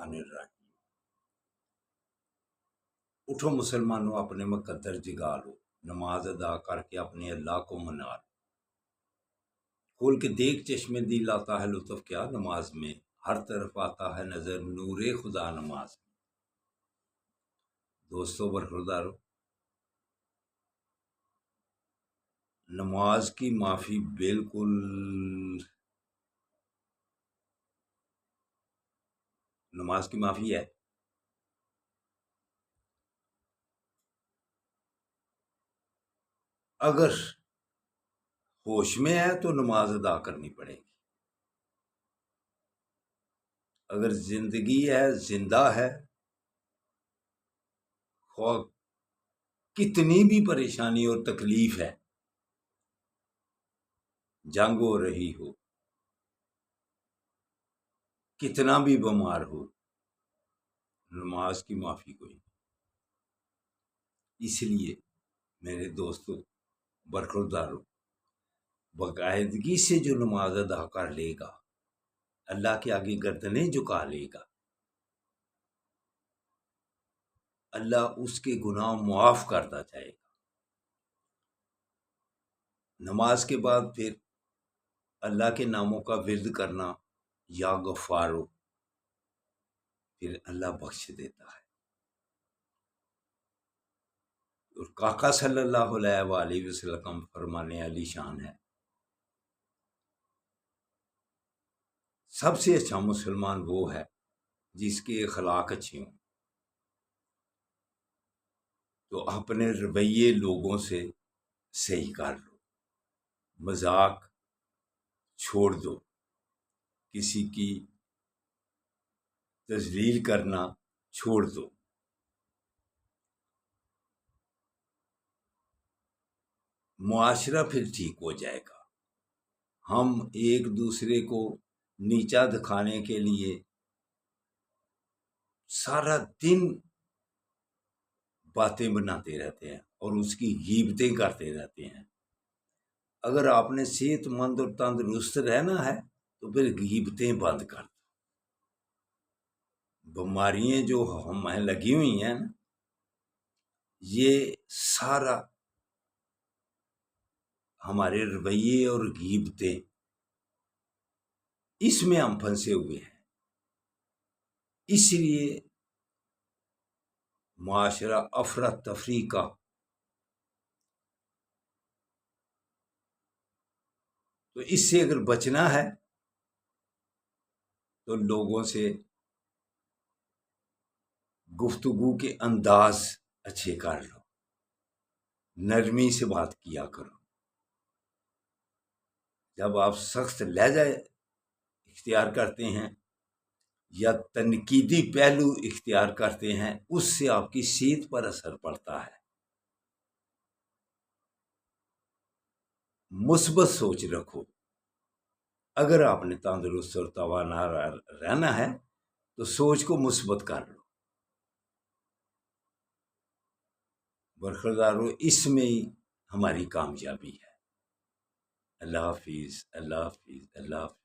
الرحمن الرحیم۔ اٹھو مسلمانوں، اپنے مقدر جگا لو، نماز ادا کر کے اپنے اللہ کو منا لو۔ کھول کے دیکھ چشمے دل آتا ہے لطف کیا نماز میں، ہر طرف آتا ہے نظر نور خدا نماز میں۔ دوستو برخوردارو، نماز کی معافی بالکل نماز کی معافی ہے۔ اگر ہوش میں ہے تو نماز ادا کرنی پڑے گی، اگر زندگی ہے، زندہ ہے، خواہ کتنی بھی پریشانی اور تکلیف ہے، جنگ ہو رہی ہو، کتنا بھی بیمار ہو، نماز کی معافی کوئی نہیں۔ اس لیے میرے دوستو برخوردارو، باقاعدگی سے جو نماز ادا کر لے گا، اللہ کے آگے گردنیں جھکا لے گا، اللہ اس کے گناہ معاف کرتا جائے گا۔ نماز کے بعد پھر اللہ کے ناموں کا ورد کرنا، یا غفارو، پھر اللہ بخش دیتا ہے۔ اور قاقا صلی اللہ علیہ وآلہ وسلم فرمانے علی شان ہے، سب سے اچھا مسلمان وہ ہے جس کے اخلاق اچھے ہوں۔ تو اپنے رویے لوگوں سے صحیح کر لو، مذاق چھوڑ دو، کسی کی تذلیل کرنا چھوڑ دو۔ معاشرہ پھر ٹھیک ہو جائے گا۔ ہم ایک دوسرے کو نیچا دکھانے کے لیے سارا دن باتیں بناتے رہتے ہیں اور اس کی غیبتیں کرتے رہتے ہیں۔ اگر آپ نے صحت مند اور تندرست رہنا ہے تو پھر غیبتیں بند کر دو۔ بیماریاں جو ہمیں لگی ہوئی ہیں نا، یہ سارا ہمارے رویے اور غیبتیں، اس میں ہم پھنسے ہوئے ہیں۔ اس لیے معاشرہ افراتفری کا، تو اس سے اگر بچنا ہے تو لوگوں سے گفتگو کے انداز اچھے کر لو، نرمی سے بات کیا کرو۔ جب آپ سخت لہجہ اختیار کرتے ہیں یا تنقیدی پہلو اختیار کرتے ہیں، اس سے آپ کی صحت پر اثر پڑتا ہے۔ مثبت سوچ رکھو۔ اگر آپ نے تندرست اور توانا رہنا ہے تو سوچ کو مثبت کر لو۔ برخوردارو، اس میں ہی ہماری کامیابی ہے۔ اللہ حافظ، اللہ حافظ، اللہ حافظ۔